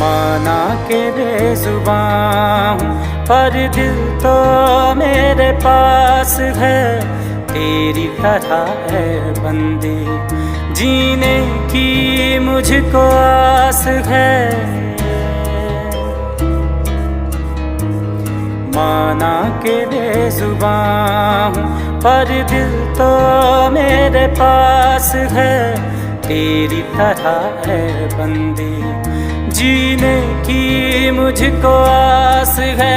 माना के बेजुबान हूँ पर दिल तो मेरे पास है, तेरी तरह है बंदी जीने की मुझको आस है। माना के बेजुबान हूँ पर दिल तो मेरे पास है, तेरी तरह है बंदी जीने की मुझको आस है।